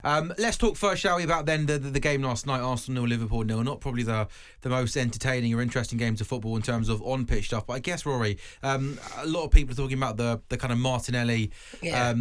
Let's talk first, shall we, about then the game last night, Arsenal 0, Liverpool 0. Not probably the most entertaining or interesting games of football in terms of on-pitch stuff, but I guess, Rory, a lot of people are talking about the kind of Martinelli. Yeah.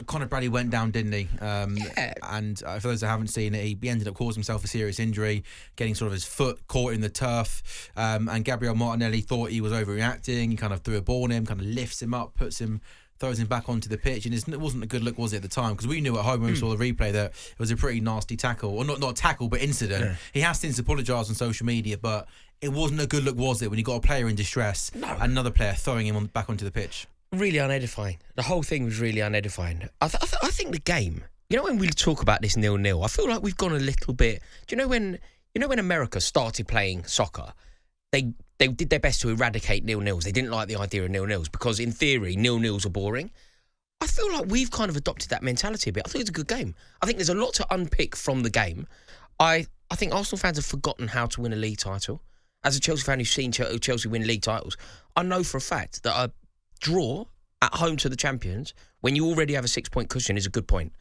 Conor Bradley went down, didn't he? And for those that haven't seen it, he ended up causing himself a serious injury, getting sort of his foot caught in the turf. And Gabriel Martinelli thought he was overreacting. He kind of threw a ball on him, kind of lifts him up, throws him back onto the pitch, and it wasn't a good look, was it, at the time? Because we knew at home when we saw the replay that it was a pretty nasty tackle, or not tackle, but incident. Yeah. He has since apologised on social media, but it wasn't a good look, was it, when you got a player in distress, another player throwing him back onto the pitch? Really unedifying. The whole thing was really unedifying. I think the game, when we talk about this 0-0, I feel like we've gone a little bit. Do you know when America started playing soccer, they did their best to eradicate 0-0s. They didn't like the idea of 0-0s because, in theory, 0-0s are boring. I feel like we've kind of adopted that mentality a bit. I think it's a good game. I think there's a lot to unpick from the game. I think Arsenal fans have forgotten how to win a league title. As a Chelsea fan who's seen Chelsea win league titles, I know for a fact that a draw at home to the champions, when you already have a 6-point cushion, is a good point.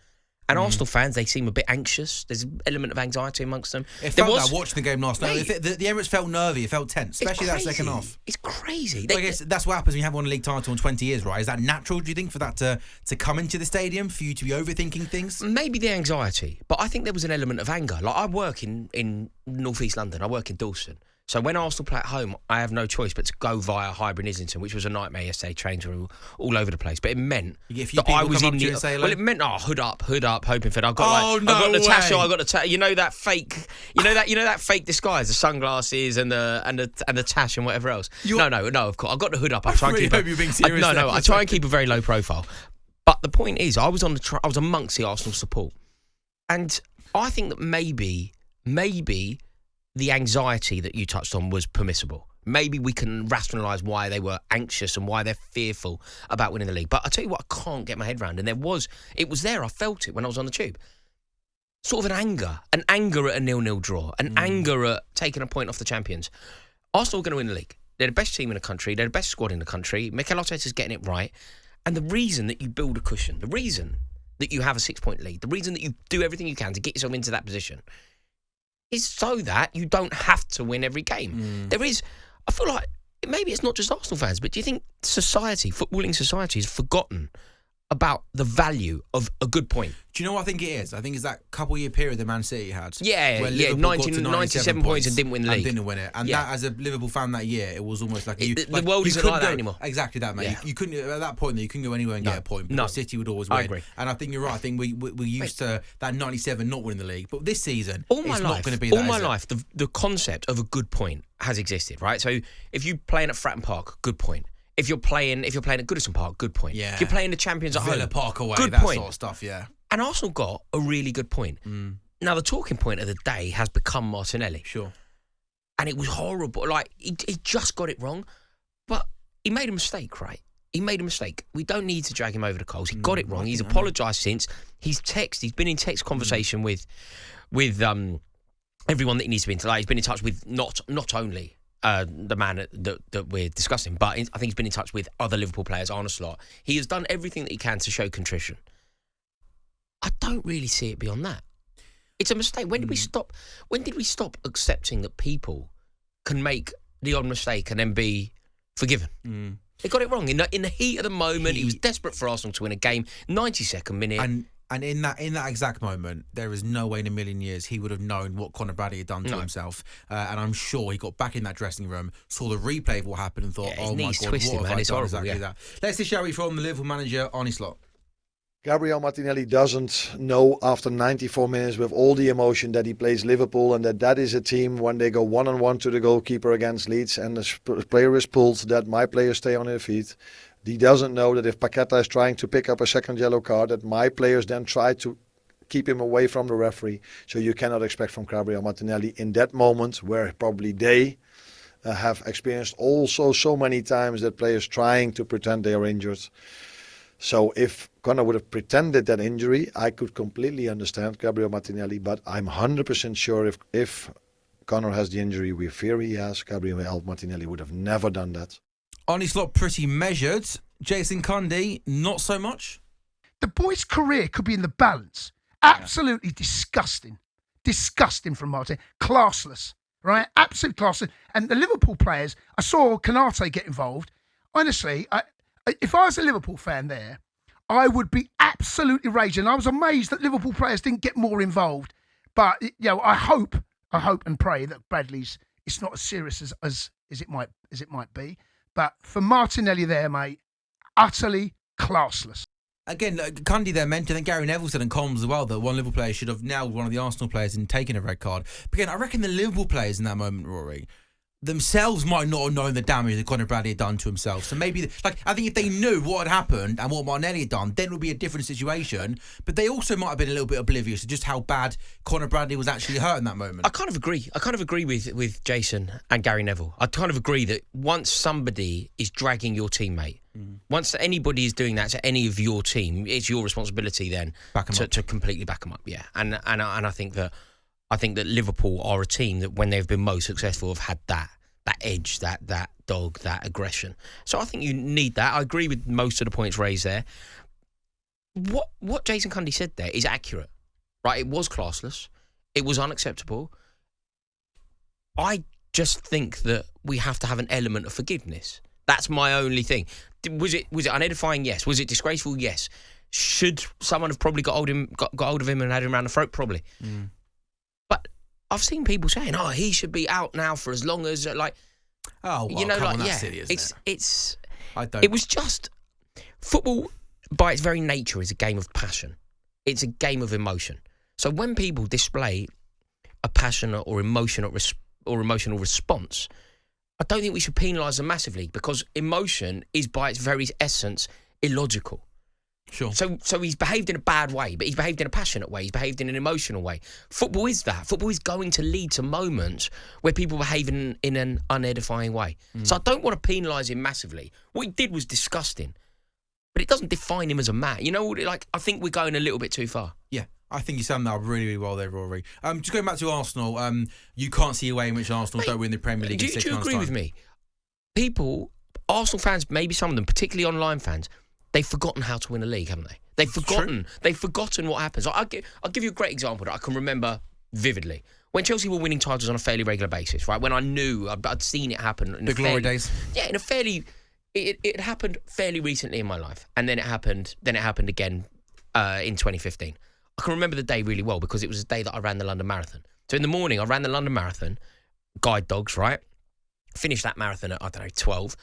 And Arsenal fans, they seem a bit anxious. There's an element of anxiety amongst them. It felt that watching the game last night. The Emirates felt nervy. It felt tense, especially that second half. It's crazy. I guess that's what happens when you have won a league title in 20 years, right? Is that natural, do you think, for that to come into the stadium, for you to be overthinking things? Maybe the anxiety, but I think there was an element of anger. Like, I work in North East London. I work in Dalston. So when Arsenal play at home, I have no choice but to go via Highbury and Islington, which was a nightmare yesterday. Trains were all over the place, but it meant that I was in the. Well, it meant hood up, hoping for it. I got the tassel. I got the that fake, that fake disguise, the sunglasses and the tash and whatever else. No, of course I got the hood up. I try and keep. Hope you're being serious. I try and keep a very low profile. But the point is, I was amongst the Arsenal support, and I think that maybe the anxiety that you touched on was permissible. Maybe we can rationalise why they were anxious and why they're fearful about winning the league. But I tell you what, I can't get my head around. And it was there. I felt it when I was on the tube. Sort of an anger at a 0-0 draw, an anger at taking a point off the champions. Arsenal are going to win the league. They're the best team in the country. They're the best squad in the country. Mikel Arteta's getting it right. And the reason that you build a cushion, the reason that you have a 6-point lead, the reason that you do everything you can to get yourself into that position is so that you don't have to win every game. I feel like maybe it's not just Arsenal fans, but do you think footballing society has forgotten about the value of a good point? Do you know what I think it is? I think it's that couple-year period that Man City had. Yeah, 97 points and didn't win the league. And didn't win it. And that, as a Liverpool fan that year, it was almost like... the world isn't like that anymore. Exactly that, mate. Yeah. You couldn't, at that point, you couldn't go anywhere and get a point, because City would always win. I agree. And I think you're right. I think we're used to that 97 not winning the league. But this season, it's not going to be that, all my life, the concept of a good point has existed, right? So if you're playing at Fratton Park, good point. If you're playing at Goodison Park, good point. Yeah. If you're playing the champions at Villa home, Park away, good that point. Sort of stuff, yeah. And Arsenal got a really good point. Now, the talking point of the day has become Martinelli. Sure. And it was horrible. Like, he just got it wrong. But he made a mistake, right? He made a mistake. We don't need to drag him over the coals. He got it wrong. He's apologised since. He's been in text conversation with everyone that he needs to be in. Like, he's been in touch with not only... the man that we're discussing, but I think he's been in touch with other Liverpool players, Arne Slot. He has done everything that he can to show contrition. I don't really see it beyond that. It's a mistake. When did we stop? When did we stop accepting that people can make the odd mistake and then be forgiven? They got it wrong in the heat of the moment. He was desperate for Arsenal to win a game. 92nd minute. And in that exact moment, there is no way in a million years he would have known what Conor Bradley had done to himself. And I'm sure he got back in that dressing room, saw the replay of what happened, and thought, "Oh my God, twisted, what have I done?" Exactly that. Let's see, shall we, from the Liverpool manager, Arne Slot. Gabriel Martinelli doesn't know after 94 minutes with all the emotion that he plays Liverpool, and that is a team when they go 1-on-1 to the goalkeeper against Leeds and the player is pulled, that my players stay on their feet. He doesn't know that if Paqueta is trying to pick up a second yellow card, that my players then try to keep him away from the referee. So you cannot expect from Gabriel Martinelli in that moment, where probably they have experienced also so many times that players trying to pretend they are injured. So if Conor would have pretended that injury, I could completely understand Gabriel Martinelli, but I'm 100% sure if Conor has the injury we fear he has, Gabriel Martinelli would have never done that. Arne Slot, pretty measured. Jason Cundy, not so much. The boy's career could be in the balance, Absolutely disgusting. Disgusting from Martin. Classless, right? Absolutely classless. And the Liverpool players, I saw Kanate get involved. Honestly, if I was a Liverpool fan there, I would be absolutely raging. I was amazed that Liverpool players didn't get more involved. But I hope and pray that Bradley's it's not as serious as it might be. But for Martinelli there, mate, utterly classless. Again, Cundy there mentioned, and Gary Neville said in comms as well, that one Liverpool player should have nailed one of the Arsenal players and taken a red card. But again, I reckon the Liverpool players in that moment, Rory, themselves might not have known the damage that Conor Bradley had done to himself. So maybe, I think if they knew what had happened and what Martinelli had done, then it would be a different situation. But they also might have been a little bit oblivious to just how bad Conor Bradley was actually hurt in that moment. I kind of agree with Jason and Gary Neville. I kind of agree that once somebody is dragging your teammate, once anybody is doing that to any of your team, it's your responsibility then to completely back them up. Yeah, and I think that Liverpool are a team that when they've been most successful have had that edge, that dog, that aggression. So I think you need that. I agree with most of the points raised there. What Jason Cundy said there is accurate, right? It was classless. It was unacceptable. I just think that we have to have an element of forgiveness. That's my only thing. Was it unedifying? Yes. Was it disgraceful? Yes. Should someone have probably got hold of him and had him around the throat? Probably. But I've seen people saying, "Oh, he should be out now for as long as silly, isn't it? I don't. It was just football by its very nature is a game of passion. It's a game of emotion. So when people display a passionate or emotional response, I don't think we should penalise them massively because emotion is by its very essence illogical. Sure. So he's behaved in a bad way, but he's behaved in a passionate way. He's behaved in an emotional way. Football is that. Football is going to lead to moments where people behave in an unedifying way. So I don't want to penalise him massively. What he did was disgusting, but it doesn't define him as a man. I think we're going a little bit too far. Yeah. I think you summed that up really, really well there, Rory. Just going back to Arsenal, you can't see a way in which Arsenal don't win the Premier League in 6 months' time. Do you agree with me? People, Arsenal fans, maybe some of them, particularly online fans, they've forgotten how to win a league, haven't they? They've forgotten what happens. I'll give you a great example that I can remember vividly. When Chelsea were winning titles on a fairly regular basis, right? When I knew I'd seen it happen. The glory days. Yeah, it happened fairly recently in my life, and then it happened again in 2015. I can remember the day really well because it was the day that I ran the London Marathon. So in the morning, I ran the London Marathon, guide dogs, right? Finished that marathon at, 12.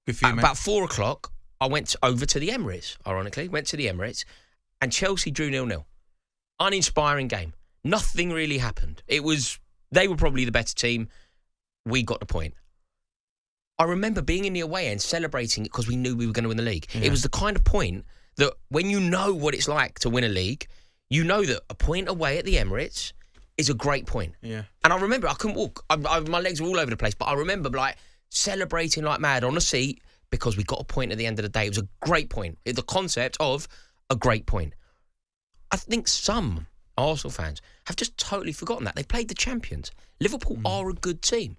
Good for you, mate. About 4 o'clock, I went over to the Emirates, ironically. Went to the Emirates, and Chelsea drew 0-0. Uninspiring game. Nothing really happened. They were probably the better team. We got the point. I remember being in the away end, celebrating it because we knew we were going to win the league. Yeah. It was the kind of point that when you know what it's like to win a league, you know that a point away at the Emirates is a great point. Yeah. And I remember I couldn't walk. My legs were all over the place, but I remember celebrating like mad on a seat because we got a point at the end of the day. It was a great point. The concept of a great point. I think some Arsenal fans have just totally forgotten that. They played the champions. Liverpool are a good team.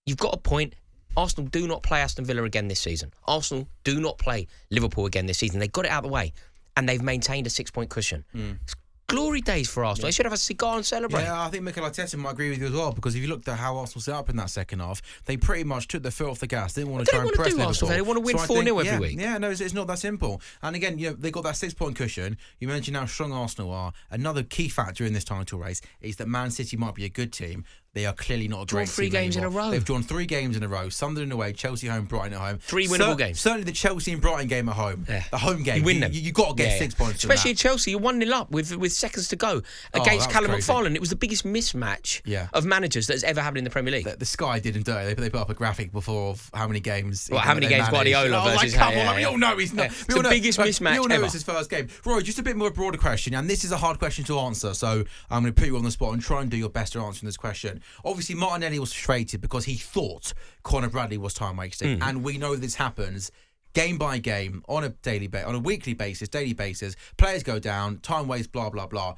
You've got a point. Arsenal do not play Aston Villa again this season. Arsenal do not play Liverpool again this season. They got it out of the way. And they've maintained a 6-point cushion. It's glory days for Arsenal. They should have a cigar and celebrate. Yeah, I think Mikel Arteta might agree with you as well because if you looked at how Arsenal set up in that second half, they pretty much took their foot off the gas. They didn't want to try and press Liverpool. Arsenal, they want to win 4-0 every week. Yeah, no, it's not that simple. And again, they got that 6-point cushion. You mentioned how strong Arsenal are. Another key factor in this title race is that Man City might be a good team. They are clearly not a great team. 3 games anymore. in a row. They've drawn 3 games in a row. Sunderland away, Chelsea home, Brighton at home. 3 winnable games. Certainly the Chelsea and Brighton game at home. Yeah. The home game. You win them. You got to get 6 points. Especially Chelsea, you're 1-0 up with seconds to go against Callum McFarlane. It was the biggest mismatch of managers that has ever happened in the Premier League. The Sky didn't do it. They put up a graphic before of how many games. How many games Guardiola versus? Come on, we all know he's not. It's the biggest mismatch ever. We all know it's his first game. Rory, just a bit more broader question, and this is a hard question to answer, so I'm going to put you on the spot and try and do your best at answering this question. Obviously, Martinelli was frustrated because he thought Conor Bradley was time wasting, and we know this happens game by game on a weekly basis, daily basis. Players go down, time waste, blah blah blah.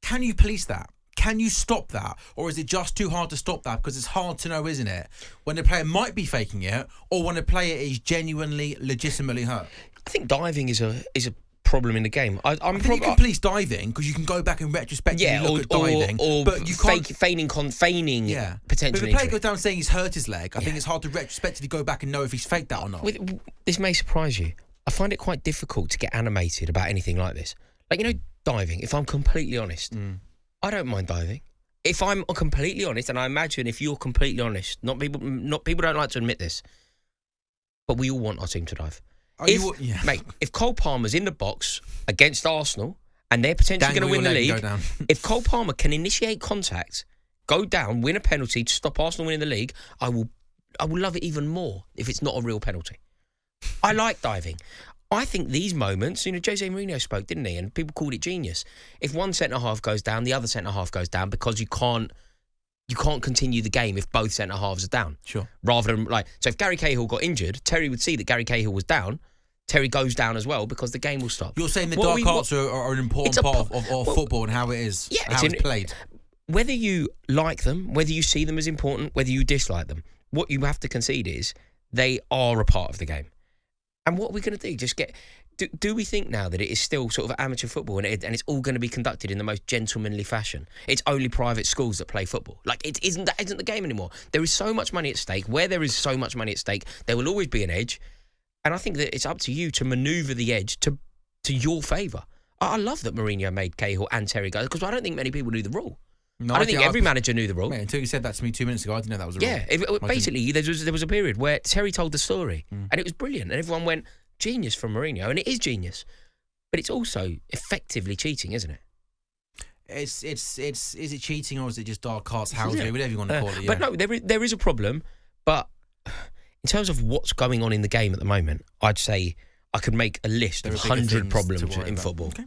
Can you police that? Can you stop that? Or is it just too hard to stop that? Because it's hard to know, isn't it? When a player might be faking it or when a player is genuinely, legitimately hurt. I think diving is a problem in the game. I think you can police diving because you can go back and retrospectively look at diving, but you can't feigning potential. But if the player injury. goes down saying he's hurt his leg, I think it's hard to retrospectively go back and know if he's faked that or not. This may surprise you. I find it quite difficult to get animated about anything like this. Like, diving. If I'm completely honest, I don't mind diving. If I'm completely honest, and I imagine if you're completely honest, not people don't like to admit this, but we all want our team to dive. Mate, if Cole Palmer's in the box against Arsenal and they're potentially going to win the league, if Cole Palmer can initiate contact, go down, win a penalty to stop Arsenal winning the league, I will love it even more if it's not a real penalty. I like diving. I think these moments, Jose Mourinho spoke, didn't he? And people called it genius. If one centre-half goes down, the other centre-half goes down because you can't continue the game if both centre-halves are down. Sure. Rather than, so if Gary Cahill got injured, Terry would see that Gary Cahill was down, Terry goes down as well because the game will stop. You're saying the dark arts are an important part of football and how it is, how it's played. Whether you like them, whether you see them as important, whether you dislike them, what you have to concede is they are a part of the game. And what are we going to do? Just do we think now that it is still sort of amateur football and it's all going to be conducted in the most gentlemanly fashion? It's only private schools that play football. That isn't the game anymore. There is so much money at stake. Where there is so much money at stake, there will always be an edge. And I think that it's up to you to manoeuvre the edge to your favour. I love that Mourinho made Cahill and Terry go because I don't think many people knew the rule. No, I don't think every manager knew the rule. Mate, until you said that to me 2 minutes ago, I didn't know that was a rule. Yeah, basically, there was a period where Terry told the story and it was brilliant. And everyone went, genius from Mourinho. And it is genius. But it's also effectively cheating, isn't it? Is it cheating or is it just dark arts, housery, whatever you want to call it? Yeah. But no, there is a problem. But in terms of what's going on in the game at the moment, I'd say I could make a list of 100 problems in football. Okay.